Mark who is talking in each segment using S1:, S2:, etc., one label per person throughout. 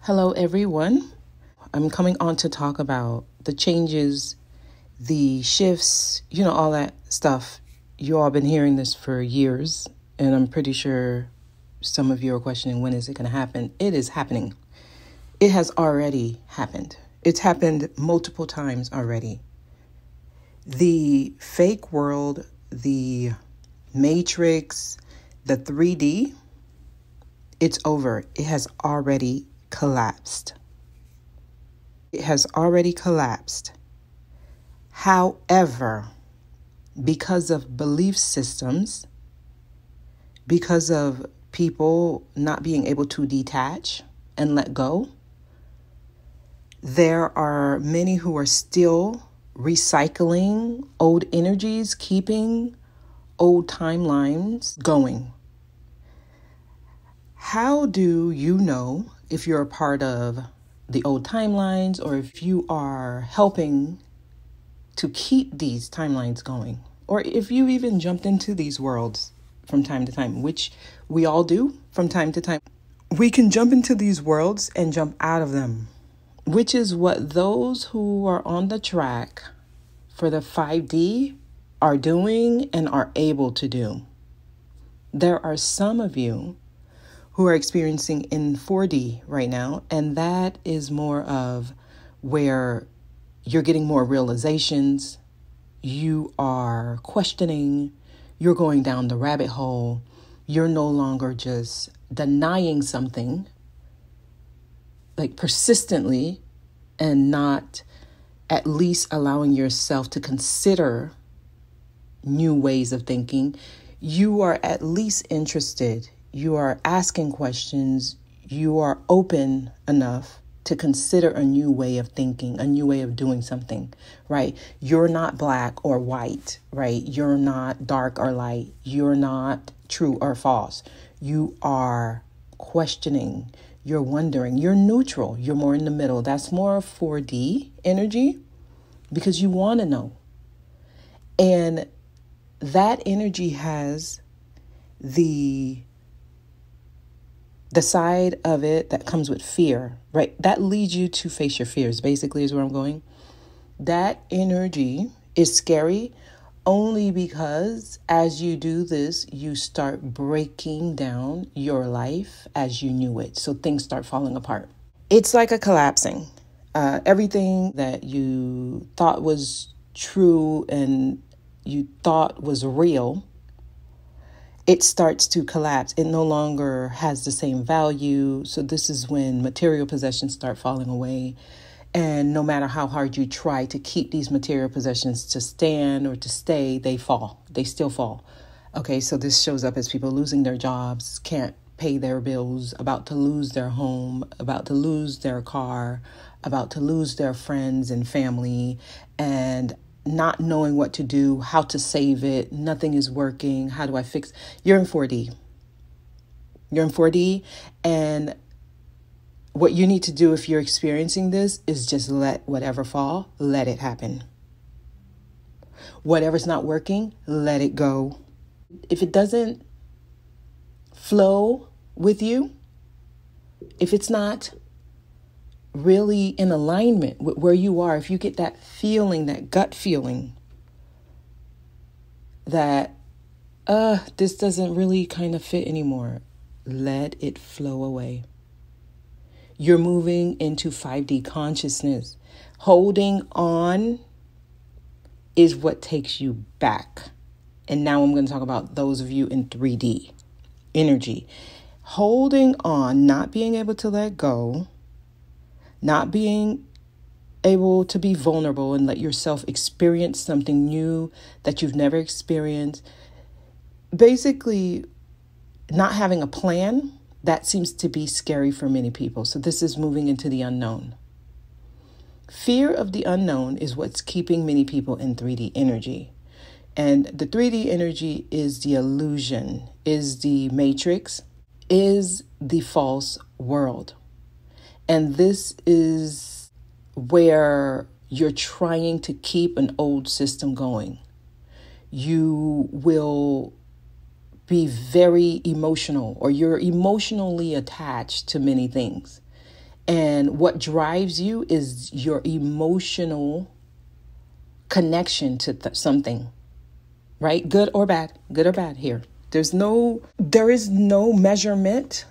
S1: Hello, everyone. I'm coming on to talk about the changes, the shifts, all that stuff. You all been hearing this for years, and I'm pretty sure some of you are questioning, when is it going to happen? It is happening. It has already happened. It's happened multiple times already. The fake world, the Matrix, the 3D, it's over. It has already collapsed. It has already collapsed. However, because of belief systems, because of people not being able to detach and let go, there are many who are still recycling old energies, keeping old timelines going. How do you know if you're a part of the old timelines or if you are helping to keep these timelines going? Or if you even jumped into these worlds from time to time, which we all do from time to time. We can jump into these worlds and jump out of them, which is what those who are on the track for the 5D are doing and are able to do. There are some of you who are experiencing in 4D right now, and that is more of where you're getting more realizations, you are questioning, you're going down the rabbit hole, you're no longer just denying something, like persistently, and not at least allowing yourself to consider new ways of thinking. You are at least interested. You are asking questions. You are open enough to consider a new way of thinking, a new way of doing something, right? You're not black or white, right? You're not dark or light. You're not true or false. You are questioning. You're wondering. You're neutral. You're more in the middle. That's more 4D energy because you want to know. And that energy has the side of it that comes with fear, right? That leads you to face your fears, basically, is where I'm going. That energy is scary only because as you do this, you start breaking down your life as you knew it. So things start falling apart. It's like a collapsing. Everything that you thought was true and you thought was real, it starts to collapse. It no longer has the same value. So this is when material possessions start falling away. And no matter how hard you try to keep these material possessions to stand or to stay, they fall. They still fall. Okay, so this shows up as people losing their jobs, can't pay their bills, about to lose their home, about to lose their car, about to lose their friends and family, and not knowing what to do, how to save it. Nothing is working. How do I fix? You're in 4D. You're in 4D. And what you need to do if you're experiencing this is just let whatever fall, let it happen. Whatever's not working, let it go. If it doesn't flow with you, if it's not really in alignment with where you are, if you get that feeling, that gut feeling that, this doesn't really kind of fit anymore, let it flow away. You're moving into 5D consciousness. Holding on is what takes you back. And now I'm going to talk about those of you in 3D energy. Holding on, not being able to let go, not being able to be vulnerable and let yourself experience something new that you've never experienced. Basically, not having a plan, that seems to be scary for many people. So this is moving into the unknown. Fear of the unknown is what's keeping many people in 3D energy. And the 3D energy is the illusion, is the matrix, is the false world. And this is where you're trying to keep an old system going. You will be very emotional, or you're emotionally attached to many things. And what drives you is your emotional connection to something, right? Good or bad here. There is no measurement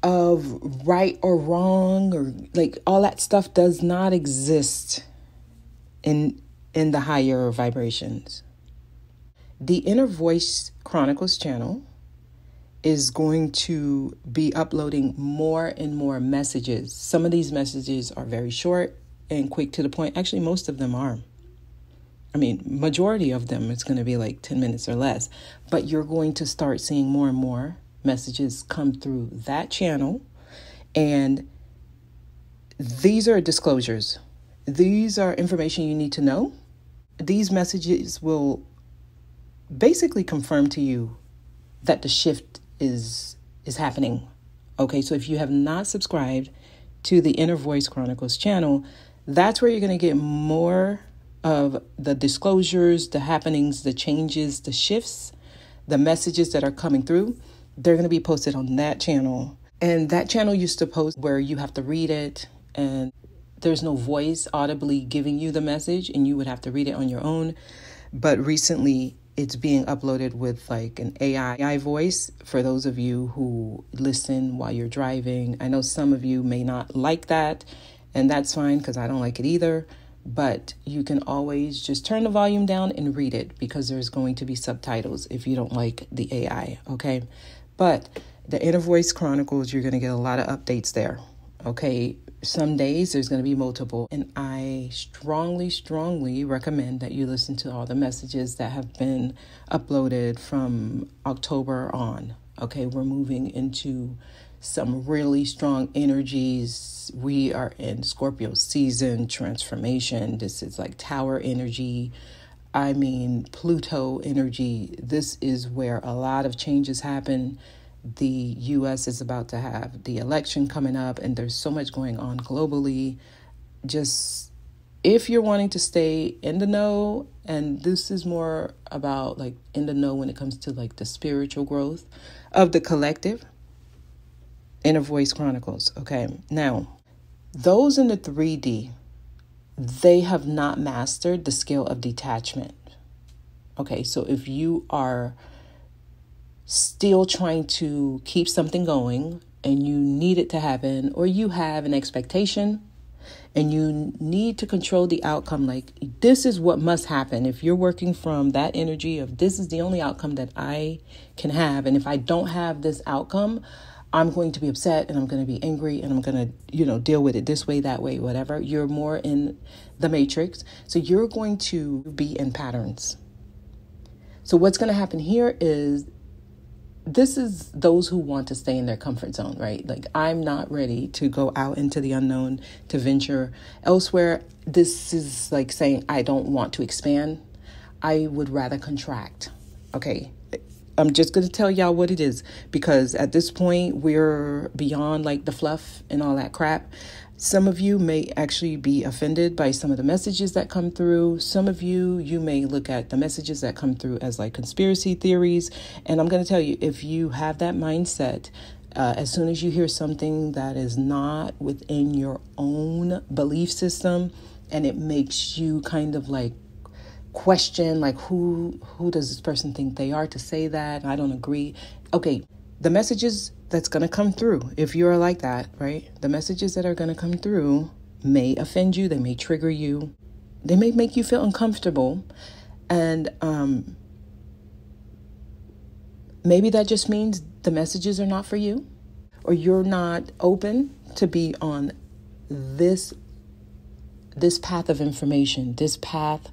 S1: of right or wrong, or like all that stuff does not exist in the higher vibrations. The Inner Voice Chronicles channel is going to be uploading more and more messages. Some of these messages are very short and quick to the point. Actually, most of them are. Majority of them, it's going to be like 10 minutes or less. But you're going to start seeing more and more messages come through that channel. And these are disclosures. These are information you need to know. These messages will basically confirm to you that the shift is happening. Okay, so if you have not subscribed to the Inner Voice Chronicles channel, that's where you're going to get more of the disclosures, the happenings, the changes, the shifts, the messages that are coming through. They're going to be posted on that channel. And that channel used to post where you have to read it and there's no voice audibly giving you the message and you would have to read it on your own. But recently it's being uploaded with like an AI voice for those of you who listen while you're driving. I know some of you may not like that, and that's fine because I don't like it either. But you can always just turn the volume down and read it because there's going to be subtitles if you don't like the AI, okay? But the Inner Voice Chronicles, you're going to get a lot of updates there, okay? Some days there's going to be multiple, and I strongly recommend that you listen to all the messages that have been uploaded from October on. Okay, we're moving into some really strong energies. We are in Scorpio season, transformation. This is like tower energy. Pluto energy. This is where a lot of changes happen. The U.S. is about to have the election coming up, and there's so much going on globally. Just if you're wanting to stay in the know, and this is more about like in the know when it comes to like the spiritual growth of the collective, Inner Voice Chronicles. Okay, now those in the 3D, they have not mastered the skill of detachment. Okay, so if you are still trying to keep something going and you need it to happen, or you have an expectation and you need to control the outcome, like this is what must happen. If you're working from that energy of this is the only outcome that I can have, and if I don't have this outcome, I'm going to be upset and I'm going to be angry and I'm going to, deal with it this way, that way, whatever. You're more in the matrix. So you're going to be in patterns. So what's going to happen here is this is those who want to stay in their comfort zone, right? Like I'm not ready to go out into the unknown, to venture elsewhere. This is like saying, I don't want to expand. I would rather contract. Okay. I'm just going to tell y'all what it is, because at this point we're beyond like the fluff and all that crap. Some of you may actually be offended by some of the messages that come through. Some of you may look at the messages that come through as like conspiracy theories. And I'm going to tell you, if you have that mindset, as soon as you hear something that is not within your own belief system and it makes you kind of like question, like who does this person think they are to say that? I don't agree. Okay, the messages that's going to come through, if you're like that, right? The messages that are going to come through may offend you. They may trigger you. They may make you feel uncomfortable. And maybe that just means the messages are not for you, or you're not open to be on this path of information, this path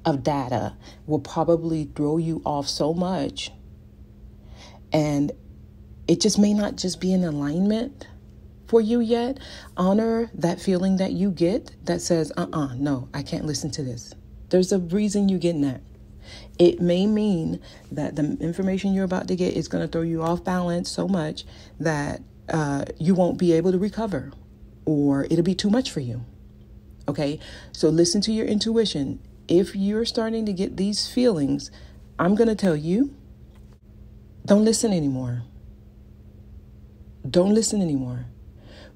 S1: of data will probably throw you off so much, and it just may not just be in alignment for you yet. Honor that feeling that you get that says, no, I can't listen to this. There's a reason you're getting that. It may mean that the information you're about to get is going to throw you off balance so much that you won't be able to recover, or it'll be too much for you. Okay, so listen to your intuition. If you're starting to get these feelings, I'm going to tell you, don't listen anymore. Don't listen anymore.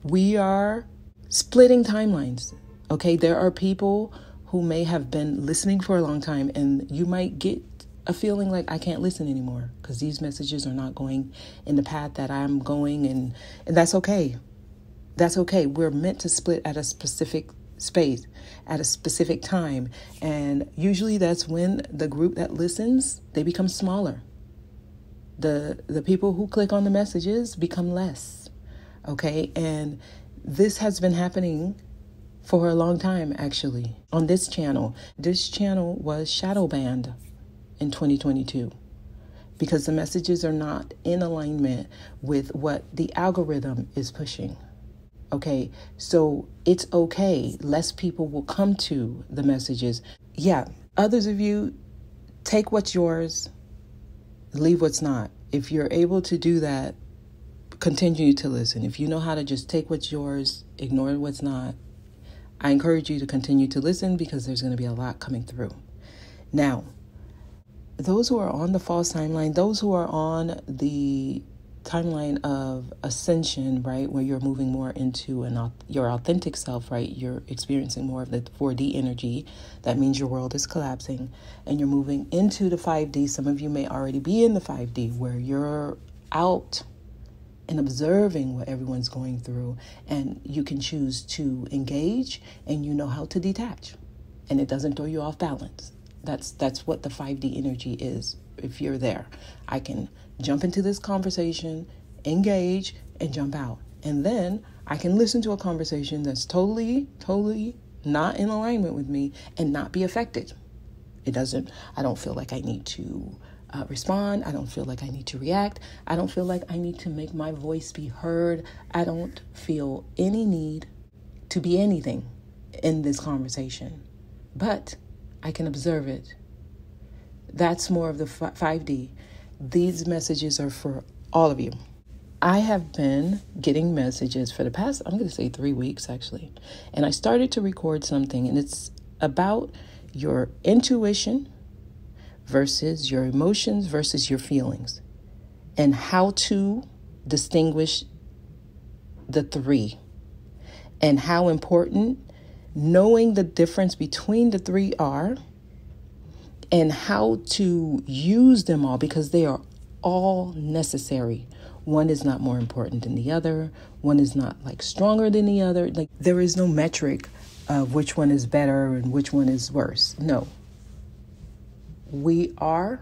S1: We are Splitting timelines. Okay, there are people who may have been listening for a long time, and you might get a feeling like I can't listen anymore because these messages are not going in the path that I'm going, and that's okay. That's okay. We're meant to split at a specific space, at a specific time, and usually that's when the group that listens, they become smaller. The people who click on the messages become less. Okay, and this has been happening for a long time, actually, on this channel. This channel was shadow banned in 2022 because the messages are not in alignment with what the algorithm is pushing. Okay, so it's okay. Less people will come to the messages. Yeah, others of you, take what's yours, leave what's not. If you're able to do that, continue to listen. If you know how to just take what's yours, ignore what's not, I encourage you to continue to listen because there's going to be a lot coming through. Now, those who are on the false timeline, those who are on the timeline of ascension, right, where you're moving more into your authentic self, right, you're experiencing more of the 4D energy. That means your world is collapsing and you're moving into the 5D. Some of you may already be in the 5D where you're out and observing what everyone's going through, and you can choose to engage and you know how to detach, and it doesn't throw you off balance. That's what the 5D energy is. If you're there, I can jump into this conversation, engage, and jump out, and then I can listen to a conversation that's totally not in alignment with me and not be affected. I don't feel like I need to respond. I don't feel like I need to react. I don't feel like I need to make my voice be heard. I don't feel any need to be anything in this conversation, but I can observe it. That's more of the 5D. These messages are for all of you. I have been getting messages for the past, I'm going to say 3 weeks actually, and I started to record something, and it's about your intuition versus your emotions versus your feelings, and how to distinguish the three, and how important knowing the difference between the three are, and how to use them all, because they are all necessary. One is not more important than the other. One is not like stronger than the other. Like, there is no metric of which one is better and which one is worse. No. We are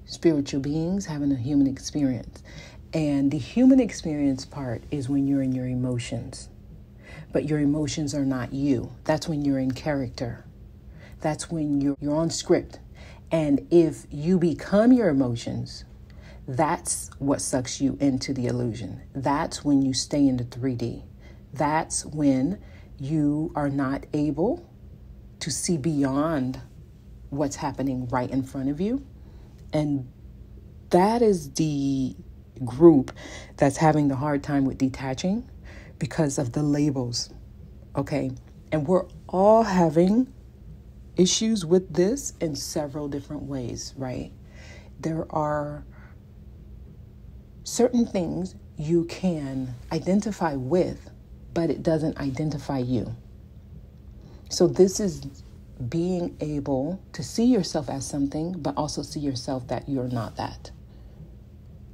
S1: spiritual beings having a human experience. And the human experience part is when you're in your emotions. But your emotions are not you. That's when you're in character. That's when you're on script. And if you become your emotions, that's what sucks you into the illusion. That's when you stay in the 3D. That's when you are not able to see beyond what's happening right in front of you. And that is the group that's having the hard time with detaching because of the labels. Okay. And we're all having issues with this in several different ways, right? There are certain things you can identify with, but it doesn't identify you. So this is being able to see yourself as something, but also see yourself that you're not that,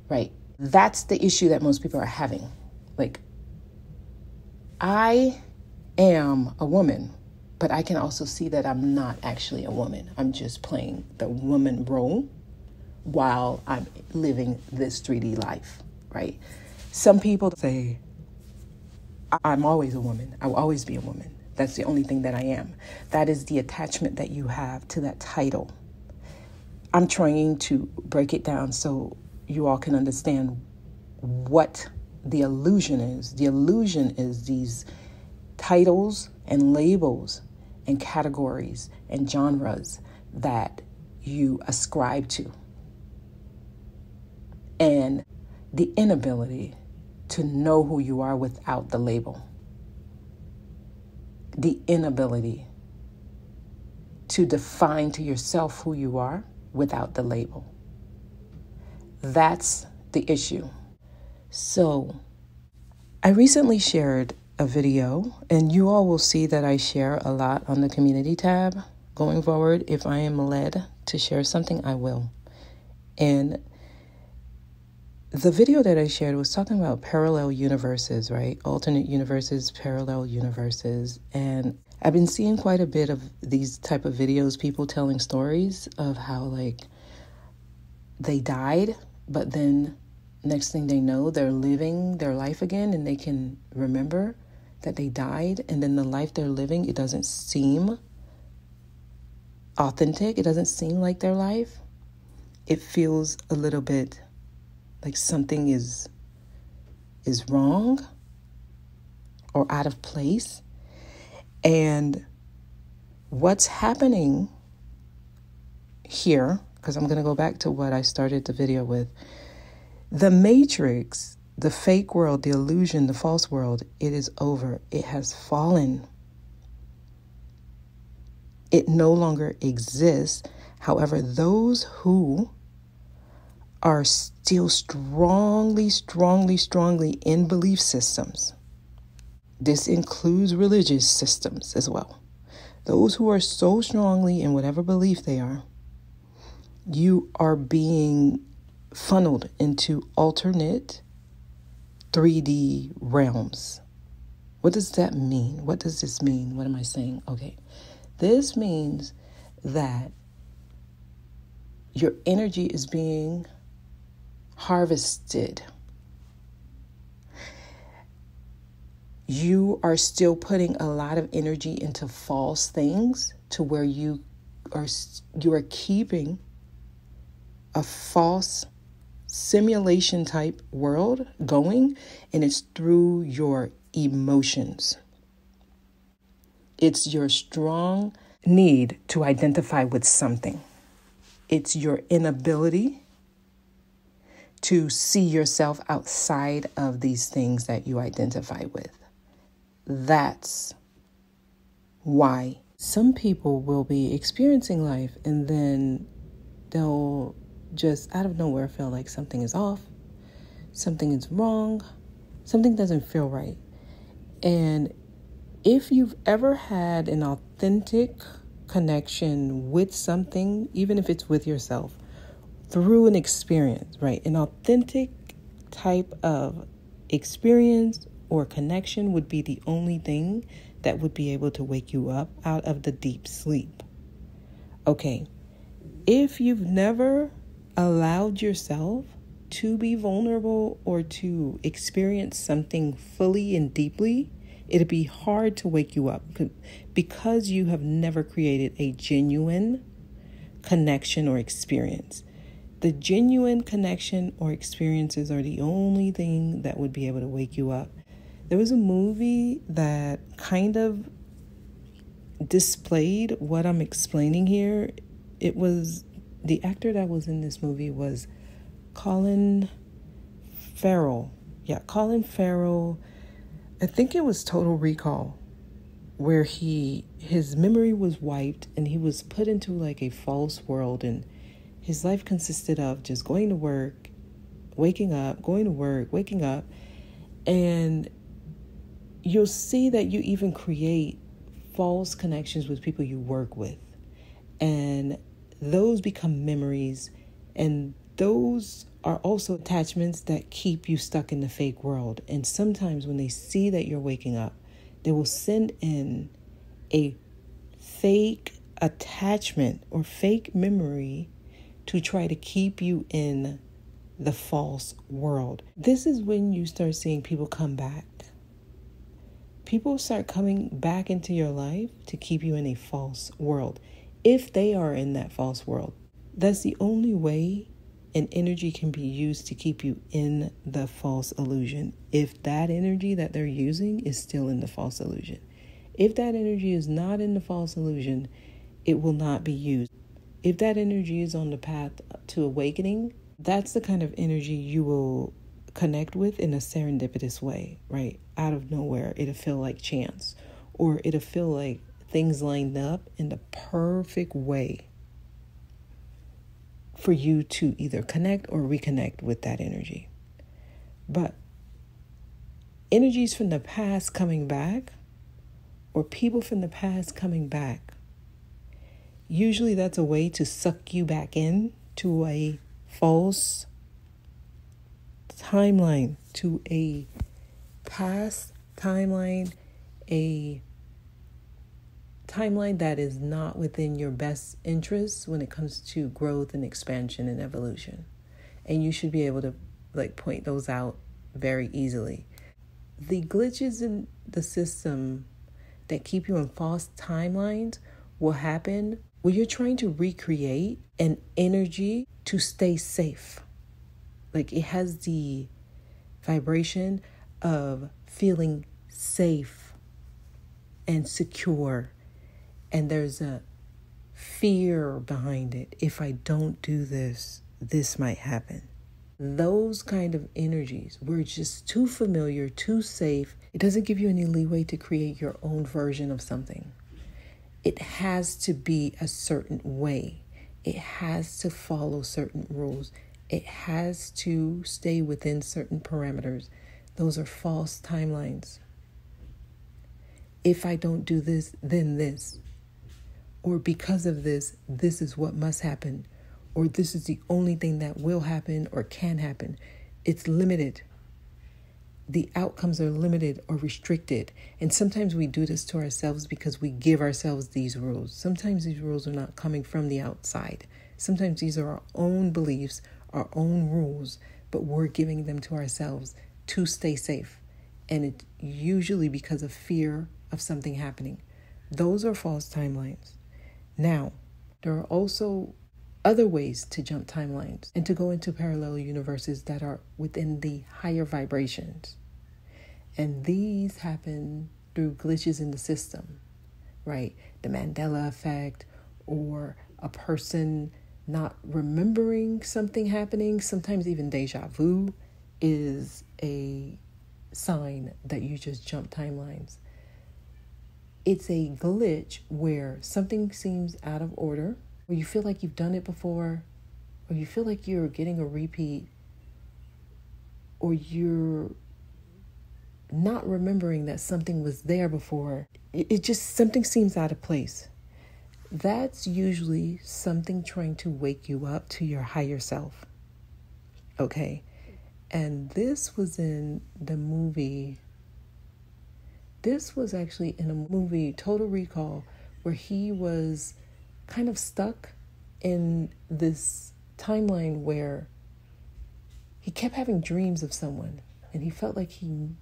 S1: right? That's the issue that most people are having. Like, I am a woman, but I can also see that I'm not actually a woman. I'm just playing the woman role while I'm living this 3D life, right? Some people say, I'm always a woman. I will always be a woman. That's the only thing that I am. That is the attachment that you have to that title. I'm trying to break it down so you all can understand what the illusion is. The illusion is these titles and labels and categories and genres that you ascribe to. And the inability to know who you are without the label. The inability to define to yourself who you are without the label. That's the issue. So I recently shared a video, and you all will see that I share a lot on the community tab. Going forward, if I am led to share something, I will. And the video that I shared was talking about parallel universes, right? Alternate universes, parallel universes. And I've been seeing quite a bit of these type of videos, people telling stories of how like they died, but then next thing they know, they're living their life again and they can remember that they died. And then the life they're living, it doesn't seem authentic. It doesn't seem like their life. It feels a little bit like something is wrong or out of place. And what's happening here, because I'm going to go back to what I started the video with, the matrix, the fake world, the illusion, the false world, it is over. It has fallen. It no longer exists. However, those who are still strongly in belief systems, this includes religious systems as well. Those who are so strongly in whatever belief they are, you are being funneled into alternate 3D realms. What does that mean? What does this mean? What am I saying? Okay. This means that your energy is being harvested. You are still putting a lot of energy into false things to where you are keeping a false simulation type world going, and it's through your emotions. It's your strong need to identify with something. It's your inability to see yourself outside of these things that you identify with. That's why some people will be experiencing life and then they'll just out of nowhere feel like something is off, something is wrong, something doesn't feel right. And if you've ever had an authentic connection with something, even if it's with yourself, through an experience, right? An authentic type of experience or connection would be the only thing that would be able to wake you up out of the deep sleep. Okay, if you've never allowed yourself to be vulnerable or to experience something fully and deeply, it'd be hard to wake you up because you have never created a genuine connection or experience. The genuine connection or experiences are the only thing that would be able to wake you up. There was a movie that kind of displayed what I'm explaining here. It was, the actor that was in this movie was Colin Farrell. Yeah, Colin Farrell. I think it was Total Recall, where his memory was wiped and he was put into like a false world, and his life consisted of just going to work, waking up, going to work, waking up. And you'll see that you even create false connections with people you work with. And those become memories. And those are also attachments that keep you stuck in the fake world. And sometimes when they see that you're waking up, they will send in a fake attachment or fake memory to try to keep you in the false world. This is when you start seeing people come back. People start coming back into your life to keep you in a false world. If they are in that false world, that's the only way an energy can be used to keep you in the false illusion. If that energy that they're using is still in the false illusion. If that energy is not in the false illusion, it will not be used. If that energy is on the path to awakening, that's the kind of energy you will connect with in a serendipitous way, right? Out of nowhere, it'll feel like chance, or it'll feel like things lined up in the perfect way for you to either connect or reconnect with that energy. But energies from the past coming back or people from the past coming back, usually that's a way to suck you back in to a false timeline, to a past timeline, a timeline that is not within your best interests when it comes to growth and expansion and evolution. And you should be able to point those out very easily. The glitches in the system that keep you in false timelines will happen when you're trying to recreate an energy to stay safe. It has the vibration of feeling safe and secure. And there's a fear behind it. If I don't do this, this might happen. Those kind of energies where it's just too familiar, too safe. It doesn't give you any leeway to create your own version of something. It has to be a certain way. It has to follow certain rules. It has to stay within certain parameters. Those are false timelines. If I don't do this, then this. Or because of this, this is what must happen. Or this is the only thing that will happen or can happen. It's limited. The outcomes are limited or restricted. And sometimes we do this to ourselves because we give ourselves these rules. Sometimes these rules are not coming from the outside. Sometimes these are our own beliefs, our own rules, but we're giving them to ourselves to stay safe. And it's usually because of fear of something happening. Those are false timelines. Now, there are also other ways to jump timelines and to go into parallel universes that are within the higher vibrations. And these happen through glitches in the system, right? The Mandela effect, or a person not remembering something happening. Sometimes even deja vu is a sign that you just jump timelines. It's a glitch where something seems out of order, or you feel like you've done it before, or you feel like you're getting a repeat, or you're not remembering that something was there before. It just, something seems out of place. That's usually something trying to wake you up to your higher self. Okay? And this was in the movie. This was actually in a movie, Total Recall, where he was kind of stuck in this timeline where he kept having dreams of someone, and he felt like he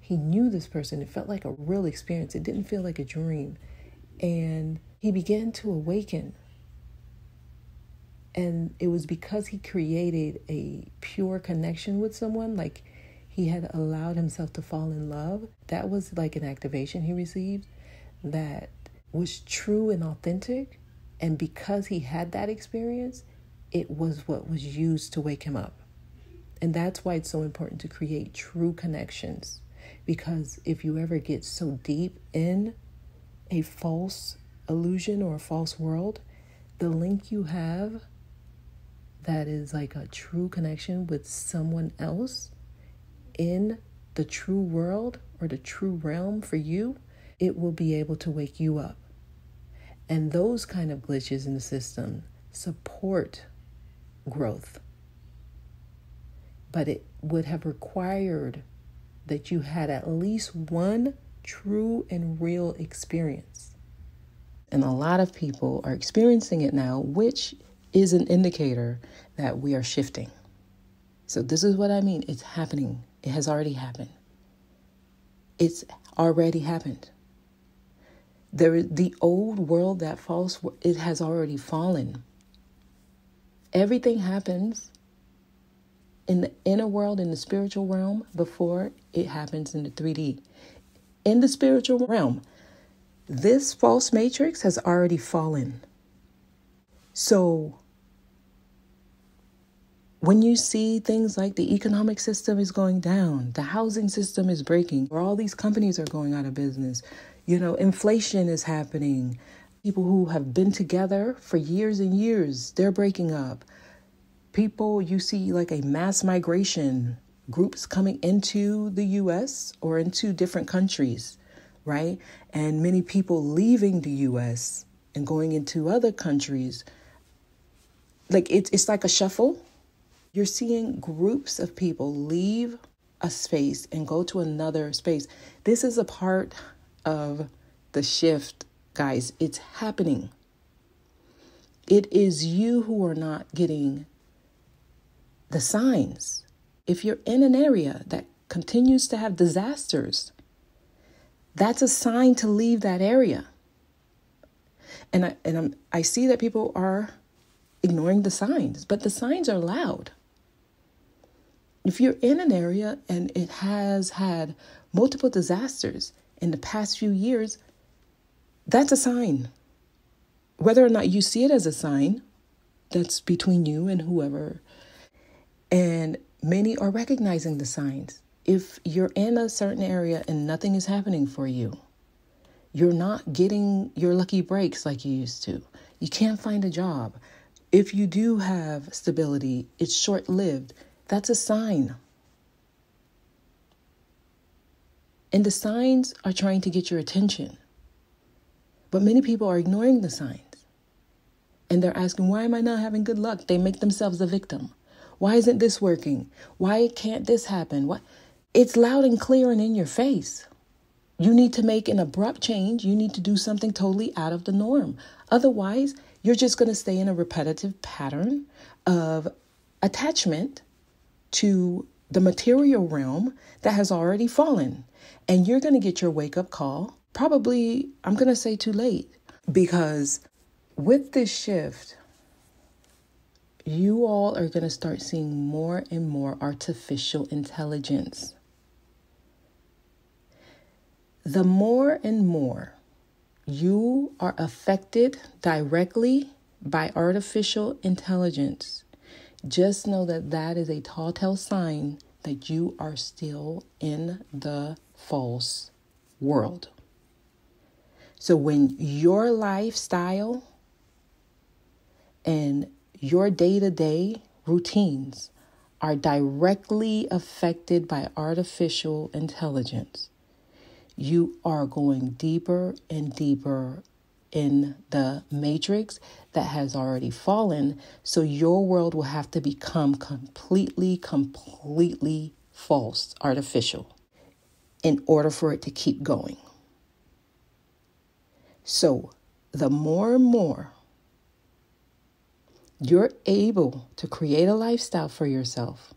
S1: knew this person. It felt like a real experience. It didn't feel like a dream. And he began to awaken. And it was because he created a pure connection with someone, like he had allowed himself to fall in love. That was like an activation he received that was true and authentic. And because he had that experience, it was what was used to wake him up. And that's why it's so important to create true connections. Because if you ever get so deep in a false illusion or a false world, the link you have that is like a true connection with someone else in the true world or the true realm for you, it will be able to wake you up. And those kind of glitches in the system support growth. But it would have required that you had at least one true and real experience. And a lot of people are experiencing it now, which is an indicator that we are shifting. So this is what I mean. It's happening. It has already happened. It's already happened. The old world, that false, it has already fallen. Everything happens in the inner world, in the spiritual realm, before it happens in the 3D. In the spiritual realm, this false matrix has already fallen. So when you see things like the economic system is going down, the housing system is breaking, or all these companies are going out of business, inflation is happening. People who have been together for years and years, they're breaking up. People, you see like a mass migration groups coming into the US or into different countries, right? And many people leaving the US and going into other countries. Like it's like a shuffle. You're seeing groups of people leave a space and go to another space. This is a part of the shift, guys. It's happening. It is you who are not getting the signs. If you're in an area that continues to have disasters, that's a sign to leave that area. And I see that people are ignoring the signs, but the signs are loud. If you're in an area and it has had multiple disasters in the past few years, that's a sign. Whether or not you see it as a sign, that's between you and whoever. And many are recognizing the signs. If you're in a certain area and nothing is happening for you, you're not getting your lucky breaks like you used to. You can't find a job. If you do have stability, it's short-lived. That's a sign. And the signs are trying to get your attention. But many people are ignoring the signs. And they're asking, why am I not having good luck? They make themselves the victim. Why isn't this working? Why can't this happen? What? It's loud and clear and in your face. You need to make an abrupt change. You need to do something totally out of the norm. Otherwise, you're just going to stay in a repetitive pattern of attachment to the material realm that has already fallen. And you're going to get your wake-up call, probably, I'm going to say too late, because with this shift, you all are going to start seeing more and more artificial intelligence. The more and more you are affected directly by artificial intelligence, just know that that is a telltale sign that you are still in the false world. So when your lifestyle and your day-to-day routines are directly affected by artificial intelligence, you are going deeper and deeper in the matrix that has already fallen. So your world will have to become completely false, artificial, in order for it to keep going. So the more and more you're able to create a lifestyle for yourself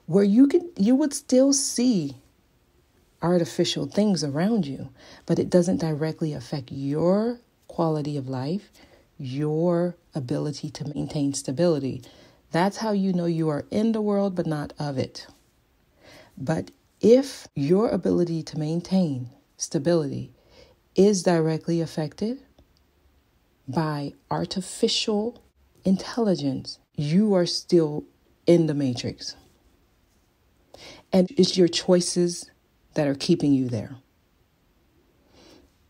S1: where you would still see artificial things around you, but it doesn't directly affect your quality of life, your ability to maintain stability. That's how you know you are in the world, but not of it. But if your ability to maintain stability is directly affected by artificial intelligence, you are still in the matrix. And it's your choices that are keeping you there.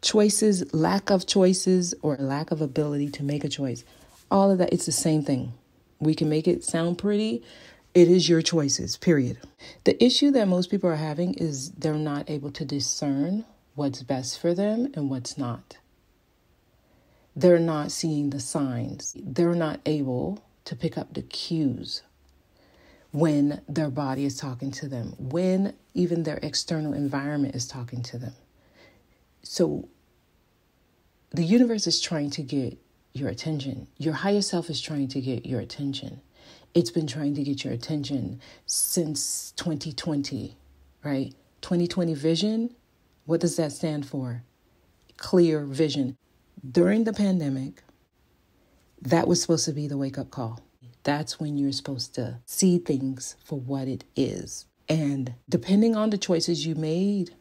S1: Choices, lack of choices, or lack of ability to make a choice. All of that, it's the same thing. We can make it sound pretty. It is your choices, period. The issue that most people are having is they're not able to discern what's best for them and what's not. They're not seeing the signs. They're not able to pick up the cues when their body is talking to them, when even their external environment is talking to them. So the universe is trying to get your attention. Your higher self is trying to get your attention. It's been trying to get your attention since 2020, right? 2020 vision, what does that stand for? Clear vision. During the pandemic, that was supposed to be the wake-up call. That's when you're supposed to see things for what it is. And depending on the choices you made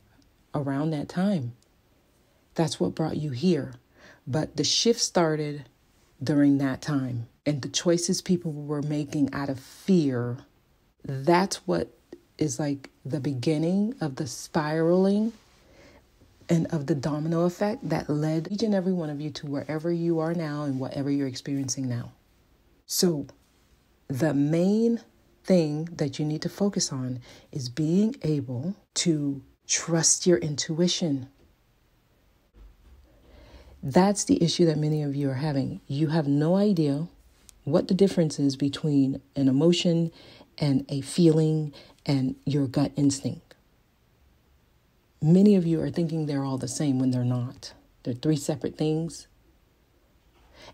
S1: around that time, that's what brought you here. But the shift started during that time. And the choices people were making out of fear, that's what is like the beginning of the spiraling and of the domino effect that led each and every one of you to wherever you are now and whatever you're experiencing now. So the main thing that you need to focus on is being able to trust your intuition. That's the issue that many of you are having. You have no idea what the difference is between an emotion and a feeling and your gut instinct. Many of you are thinking they're all the same when they're not. They're three separate things.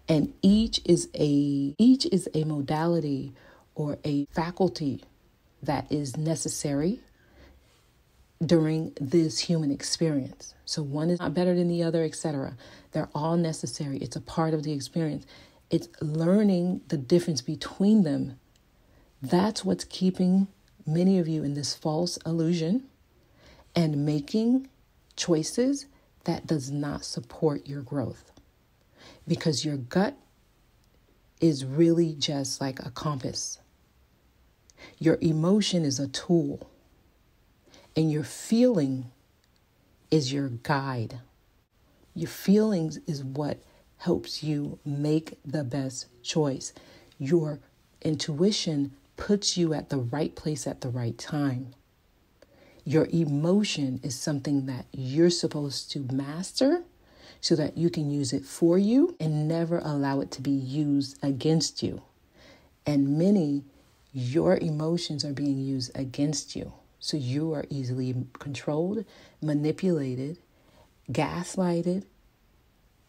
S1: And each is a modality or a faculty that is necessary during this human experience. So one is not better than the other, etc. They're all necessary. It's a part of the experience. It's learning the difference between them. That's what's keeping many of you in this false illusion and making choices that does not support your growth. Because your gut is really just like a compass. Your emotion is a tool. And your feeling is your guide. Your feelings is what helps you make the best choice. Your intuition puts you at the right place at the right time. Your emotion is something that you're supposed to master so that you can use it for you and never allow it to be used against you. And your emotions are being used against you. So you are easily controlled, manipulated, gaslighted,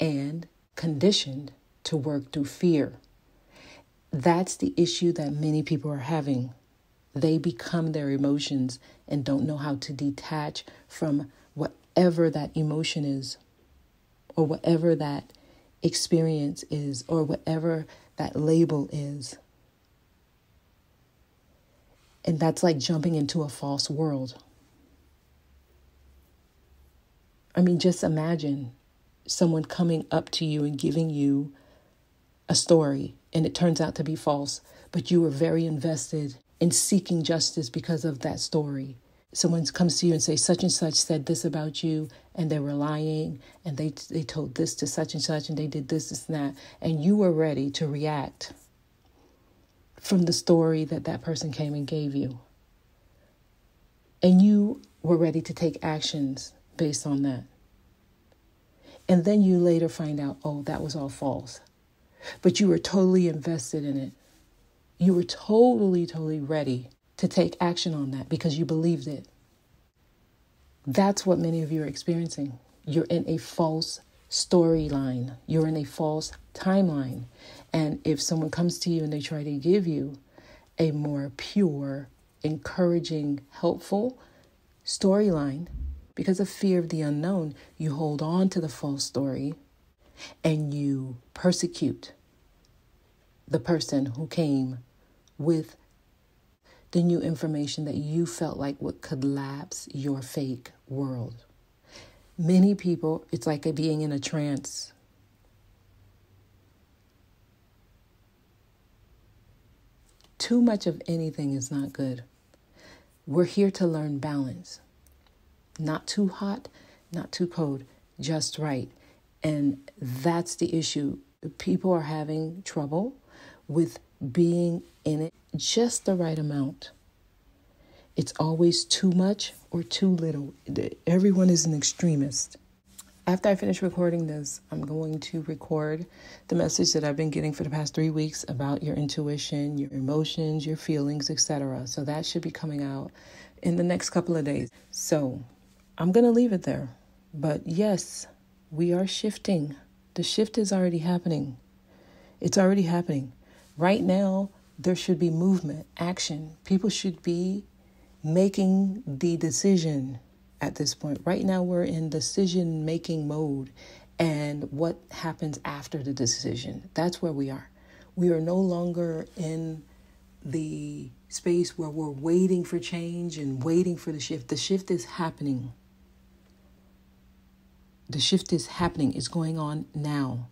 S1: and conditioned to work through fear. That's the issue that many people are having. They become their emotions and don't know how to detach from whatever that emotion is, or whatever that experience is, or whatever that label is. And that's like jumping into a false world. I mean, just imagine someone coming up to you and giving you a story and it turns out to be false, but you were very invested in seeking justice because of that story. Someone comes to you and says, such and such said this about you, and they were lying, and they told this to such and such, and they did this and that, and you were ready to react from the story that person came and gave you. And you were ready to take actions based on that. And then you later find out, oh, that was all false. But you were totally invested in it. You were totally ready to take action on that because you believed it. That's what many of you are experiencing. You're in a false storyline. You're in a false timeline. And if someone comes to you and they try to give you a more pure, encouraging, helpful storyline, because of fear of the unknown, you hold on to the false story and you persecute the person who came with the new information that you felt like would collapse your fake world. Many people, it's like being in a trance. Too much of anything is not good. We're here to learn balance. Not too hot, not too cold, just right. And that's the issue. People are having trouble with being in it just the right amount. It's always too much or too little. Everyone is an extremist. After I finish recording this, I'm going to record the message that I've been getting for the past 3 weeks about your intuition, your emotions, your feelings, etc. So that should be coming out in the next couple of days. So I'm going to leave it there. But yes, we are shifting. The shift is already happening. It's already happening. Right now, there should be movement, action. People should be making the decision at this point. Right now, we're in decision-making mode. And what happens after the decision? That's where we are. We are no longer in the space where we're waiting for change and waiting for the shift. The shift is happening. The shift is happening. It's going on now.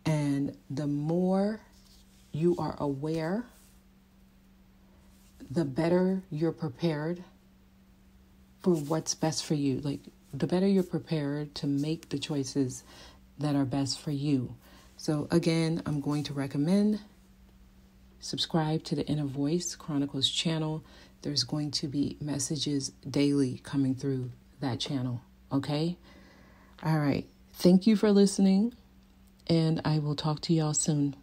S1: And the more you are aware, the better you're prepared for what's best for you. Like, the better you're prepared to make the choices that are best for you. So again, I'm going to recommend subscribe to the Inner Voice Chronicles channel. There's going to be messages daily coming through that channel. Okay? All right. Thank you for listening, and I will talk to y'all soon.